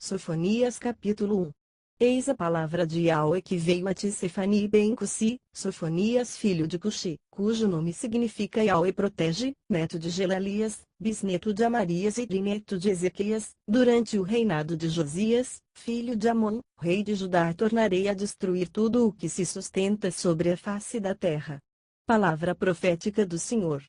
Sofonias capítulo 1. Eis a palavra de Yahweh que veio a ti Sefani ben Cusi, Sofonias filho de Cuxi, cujo nome significa Yahweh protege, neto de Gelalias, bisneto de Amarias e trineto de Ezequias, durante o reinado de Josias, filho de Amon, rei de Judá, tornarei a destruir tudo o que se sustenta sobre a face da terra. Palavra profética do Senhor.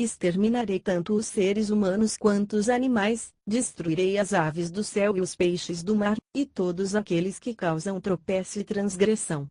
Exterminarei tanto os seres humanos quanto os animais, destruirei as aves do céu e os peixes do mar, e todos aqueles que causam tropeço e transgressão.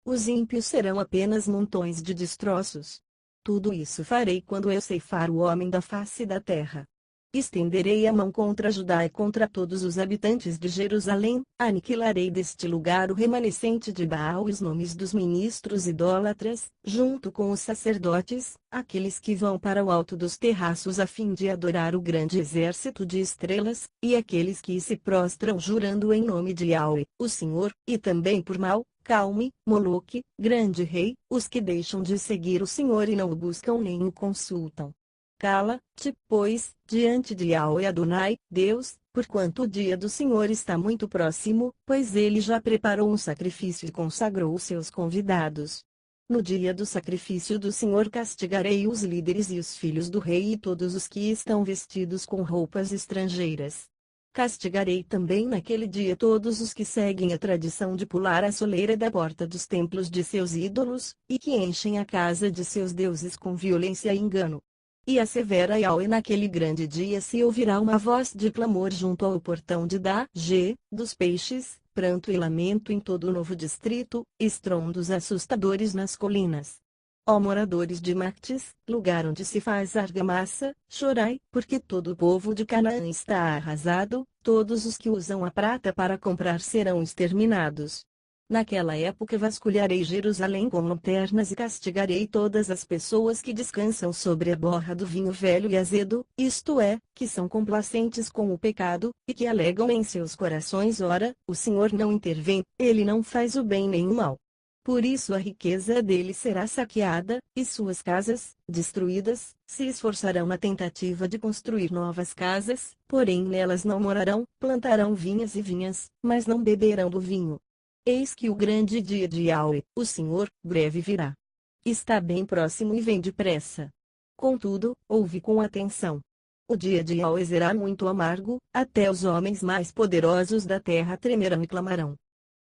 Os ímpios serão apenas montões de destroços. Tudo isso farei quando eu ceifar o homem da face da terra. Estenderei a mão contra Judá e contra todos os habitantes de Jerusalém, aniquilarei deste lugar o remanescente de Baal e os nomes dos ministros idólatras, junto com os sacerdotes, aqueles que vão para o alto dos terraços a fim de adorar o grande exército de estrelas, e aqueles que se prostram jurando em nome de Yahweh, o Senhor, e também por Mal, Calme, Moloque, grande rei, os que deixam de seguir o Senhor e não o buscam nem o consultam. Cala-te, pois, diante de Yahweh Adonai, Deus, porquanto o dia do Senhor está muito próximo, pois ele já preparou um sacrifício e consagrou os seus convidados. No dia do sacrifício do Senhor castigarei os líderes e os filhos do rei e todos os que estão vestidos com roupas estrangeiras. Castigarei também naquele dia todos os que seguem a tradição de pular a soleira da porta dos templos de seus ídolos, e que enchem a casa de seus deuses com violência e engano. E assevera Yahweh naquele grande dia se ouvirá uma voz de clamor junto ao portão de dos peixes, pranto e lamento em todo o novo distrito, estrondos assustadores nas colinas. Ó moradores de Mactes, lugar onde se faz argamassa, chorai, porque todo o povo de Canaã está arrasado, todos os que usam a prata para comprar serão exterminados. Naquela época vasculharei Jerusalém com lanternas e castigarei todas as pessoas que descansam sobre a borra do vinho velho e azedo, isto é, que são complacentes com o pecado, e que alegam em seus corações: ora, o Senhor não intervém, ele não faz o bem nem o mal. Por isso a riqueza dele será saqueada, e suas casas, destruídas, se esforçarão na tentativa de construir novas casas, porém nelas não morarão, plantarão vinhas e vinhas, mas não beberão do vinho. Eis que o grande dia de Yahweh, o Senhor, breve virá. Está bem próximo e vem depressa. Contudo, ouve com atenção. O dia de Yahweh será muito amargo, até os homens mais poderosos da terra tremerão e clamarão.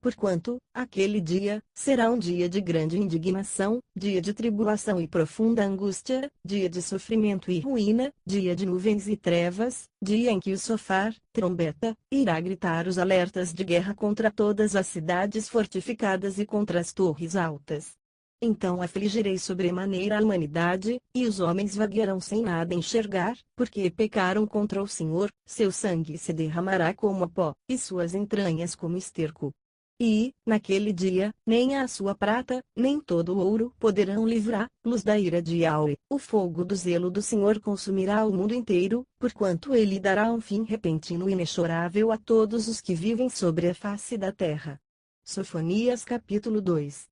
Porquanto, aquele dia, será um dia de grande indignação, dia de tribulação e profunda angústia, dia de sofrimento e ruína, dia de nuvens e trevas, dia em que o sofar, trombeta, irá gritar os alertas de guerra contra todas as cidades fortificadas e contra as torres altas. Então afligirei sobremaneira a humanidade, e os homens vaguearão sem nada enxergar, porque pecaram contra o Senhor, seu sangue se derramará como a pó, e suas entranhas como esterco. E, naquele dia, nem a sua prata, nem todo o ouro poderão livrar-los da ira de Yahweh. O fogo do zelo do Senhor consumirá o mundo inteiro, porquanto ele dará um fim repentino e inexorável a todos os que vivem sobre a face da terra. Sofonias capítulo 2.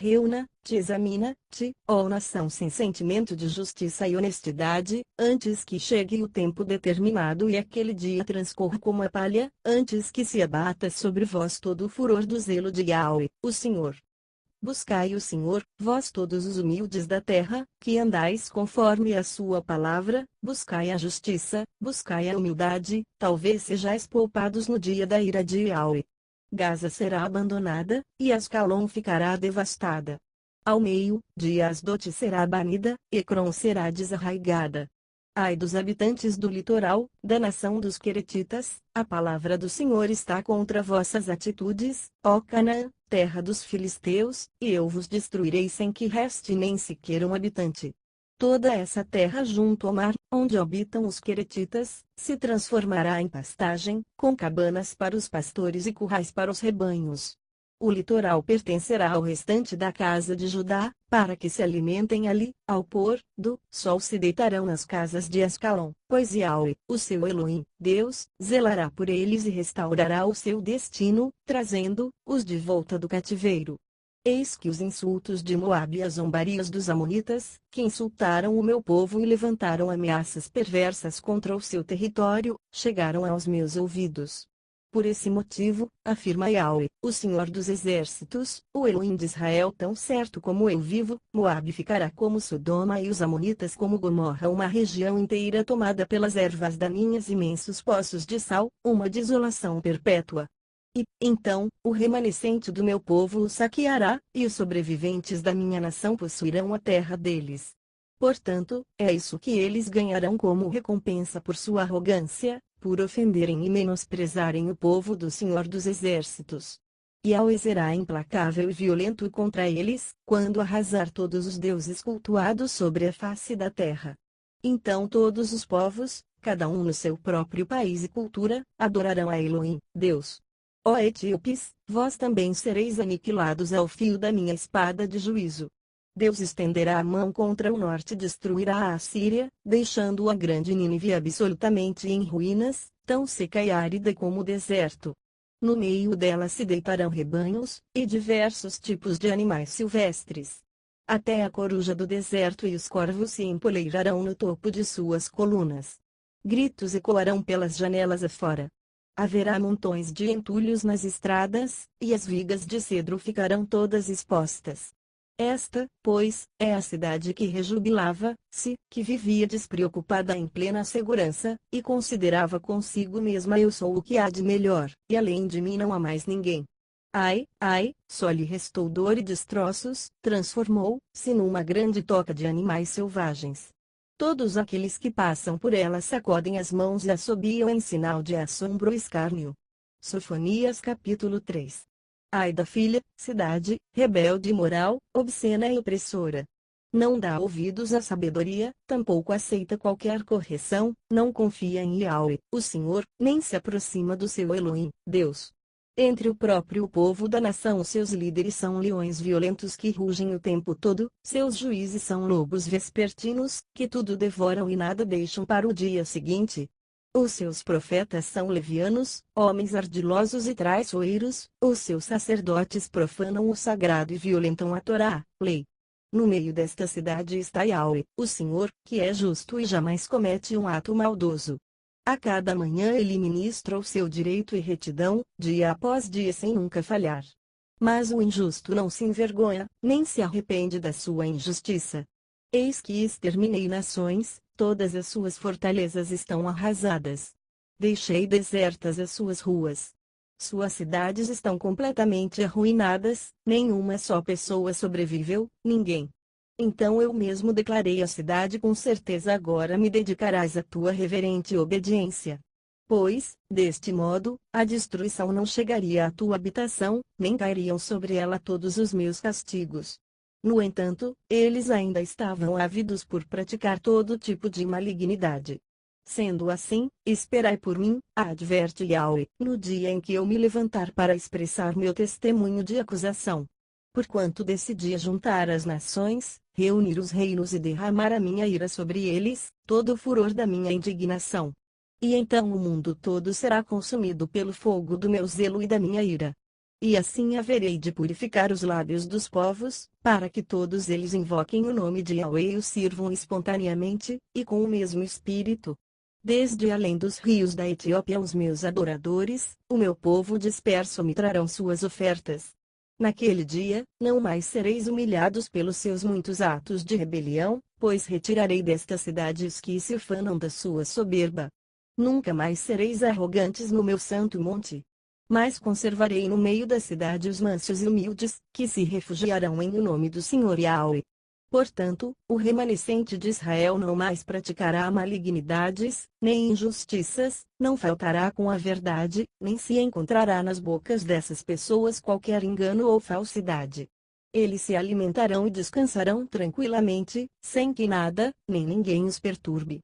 Reúna-te, examina-te, ó nação sem sentimento de justiça e honestidade, antes que chegue o tempo determinado e aquele dia transcorra como a palha, antes que se abata sobre vós todo o furor do zelo de Yahweh, o Senhor. Buscai o Senhor, vós todos os humildes da terra, que andais conforme a sua palavra, buscai a justiça, buscai a humildade, talvez sejais poupados no dia da ira de Yahweh. Gaza será abandonada, e Ascalon ficará devastada. Ao meio-dia Asdote será banida, Ecrom será desarraigada. Ai dos habitantes do litoral, da nação dos Queretitas, a palavra do Senhor está contra vossas atitudes, ó Canaã, terra dos filisteus, e eu vos destruirei sem que reste nem sequer um habitante. Toda essa terra junto ao mar, onde habitam os Queretitas, se transformará em pastagem, com cabanas para os pastores e currais para os rebanhos. O litoral pertencerá ao restante da casa de Judá, para que se alimentem ali, ao pôr do sol se deitarão nas casas de Ascalon, pois Yahweh, o seu Elohim, Deus, zelará por eles e restaurará o seu destino, trazendo-os de volta do cativeiro. Eis que os insultos de Moabe e as zombarias dos amonitas, que insultaram o meu povo e levantaram ameaças perversas contra o seu território, chegaram aos meus ouvidos. Por esse motivo, afirma Yahweh, o Senhor dos Exércitos, o Elohim de Israel, tão certo como eu vivo, Moabe ficará como Sodoma e os Amonitas como Gomorra, uma região inteira tomada pelas ervas daninhas e imensos poços de sal, uma desolação perpétua. E, então, o remanescente do meu povo o saqueará, e os sobreviventes da minha nação possuirão a terra deles. Portanto, é isso que eles ganharão como recompensa por sua arrogância, por ofenderem e menosprezarem o povo do Senhor dos Exércitos. Yahweh será implacável e violento contra eles, quando arrasar todos os deuses cultuados sobre a face da terra. Então todos os povos, cada um no seu próprio país e cultura, adorarão a Elohim, Deus. Ó etíopes, vós também sereis aniquilados ao fio da minha espada de juízo. Deus estenderá a mão contra o norte e destruirá a Assíria, deixando a grande Nínive absolutamente em ruínas, tão seca e árida como o deserto. No meio dela se deitarão rebanhos, e diversos tipos de animais silvestres. Até a coruja do deserto e os corvos se empoleirarão no topo de suas colunas. Gritos ecoarão pelas janelas afora. Haverá montões de entulhos nas estradas, e as vigas de cedro ficarão todas expostas. Esta, pois, é a cidade que rejubilava-se, que vivia despreocupada em plena segurança, e considerava consigo mesma: eu sou o que há de melhor, e além de mim não há mais ninguém. Ai, ai, só lhe restou dor e destroços, transformou-se numa grande toca de animais selvagens. Todos aqueles que passam por ela sacodem as mãos e assobiam em sinal de assombro e escárnio. Sofonias capítulo 3. Ai da filha, cidade, rebelde e imoral, obscena e opressora. Não dá ouvidos à sabedoria, tampouco aceita qualquer correção, não confia em Yahweh, o Senhor, nem se aproxima do seu Elohim, Deus. Entre o próprio povo da nação, seus líderes são leões violentos que rugem o tempo todo, seus juízes são lobos vespertinos, que tudo devoram e nada deixam para o dia seguinte. Os seus profetas são levianos, homens ardilosos e traiçoeiros, os seus sacerdotes profanam o sagrado e violentam a Torá, lei. No meio desta cidade está Yahweh, o Senhor, que é justo e jamais comete um ato maldoso. A cada manhã ele ministra o seu direito e retidão, dia após dia sem nunca falhar. Mas o injusto não se envergonha, nem se arrepende da sua injustiça. Eis que exterminei nações, todas as suas fortalezas estão arrasadas. Deixei desertas as suas ruas. Suas cidades estão completamente arruinadas, nenhuma só pessoa sobreviveu, ninguém. Então eu mesmo declarei à cidade com certeza: agora me dedicarás à tua reverente obediência. Pois, deste modo, a destruição não chegaria à tua habitação, nem cairiam sobre ela todos os meus castigos. No entanto, eles ainda estavam ávidos por praticar todo tipo de malignidade. Sendo assim, esperai por mim, adverte Yahweh, no dia em que eu me levantar para expressar meu testemunho de acusação. Porquanto decidi juntar as nações, reunir os reinos e derramar a minha ira sobre eles, todo o furor da minha indignação. E então o mundo todo será consumido pelo fogo do meu zelo e da minha ira. E assim haverei de purificar os lábios dos povos, para que todos eles invoquem o nome de Yahweh e o sirvam espontaneamente, e com o mesmo espírito. Desde além dos rios da Etiópia os meus adoradores, o meu povo disperso me trarão suas ofertas. Naquele dia, não mais sereis humilhados pelos seus muitos atos de rebelião, pois retirarei desta cidade os que se ufanam da sua soberba. Nunca mais sereis arrogantes no meu santo monte. Mas conservarei no meio da cidade os mansos e humildes, que se refugiarão em o nome do Senhor Yahweh. Portanto, o remanescente de Israel não mais praticará malignidades, nem injustiças, não faltará com a verdade, nem se encontrará nas bocas dessas pessoas qualquer engano ou falsidade. Eles se alimentarão e descansarão tranquilamente, sem que nada, nem ninguém os perturbe.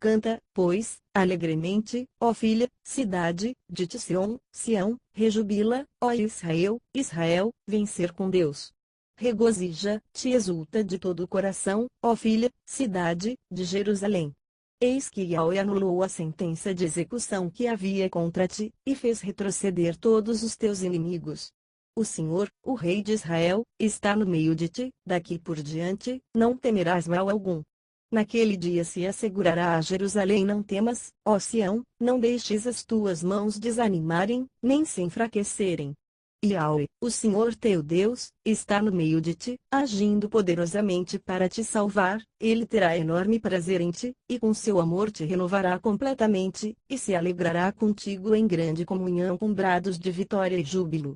Canta, pois, alegremente, ó filha, cidade, de Sião, Sião, rejubila, ó Israel, Israel, vencer com Deus. Regozija-te e exulta de todo o coração, ó filha, cidade, de Jerusalém. Eis que Yahweh anulou a sentença de execução que havia contra ti, e fez retroceder todos os teus inimigos. O Senhor, o Rei de Israel, está no meio de ti, daqui por diante, não temerás mal algum. naquele dia se assegurará a Jerusalém: não temas, ó Sião, não deixes as tuas mãos desanimarem, nem se enfraquecerem. Yahweh, o Senhor teu Deus, está no meio de ti, agindo poderosamente para te salvar. Ele terá enorme prazer em ti, e com seu amor te renovará completamente, e se alegrará contigo em grande comunhão com brados de vitória e júbilo.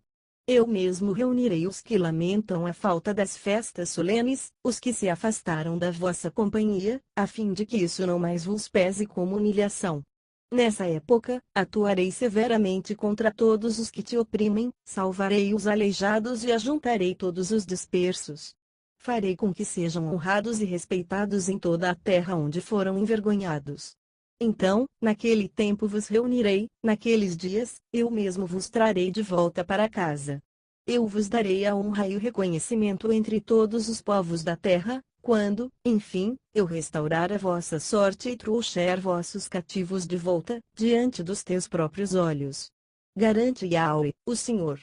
Eu mesmo reunirei os que lamentam a falta das festas solenes, os que se afastaram da vossa companhia, a fim de que isso não mais vos pese como humilhação. Nessa época, atuarei severamente contra todos os que te oprimem, salvarei os aleijados e ajuntarei todos os dispersos. Farei com que sejam honrados e respeitados em toda a terra onde foram envergonhados. Então, naquele tempo vos reunirei, naqueles dias, eu mesmo vos trarei de volta para casa. Eu vos darei a honra e o reconhecimento entre todos os povos da terra, quando, enfim, eu restaurar a vossa sorte e trouxer vossos cativos de volta, diante dos teus próprios olhos. Garante Yahweh, o Senhor.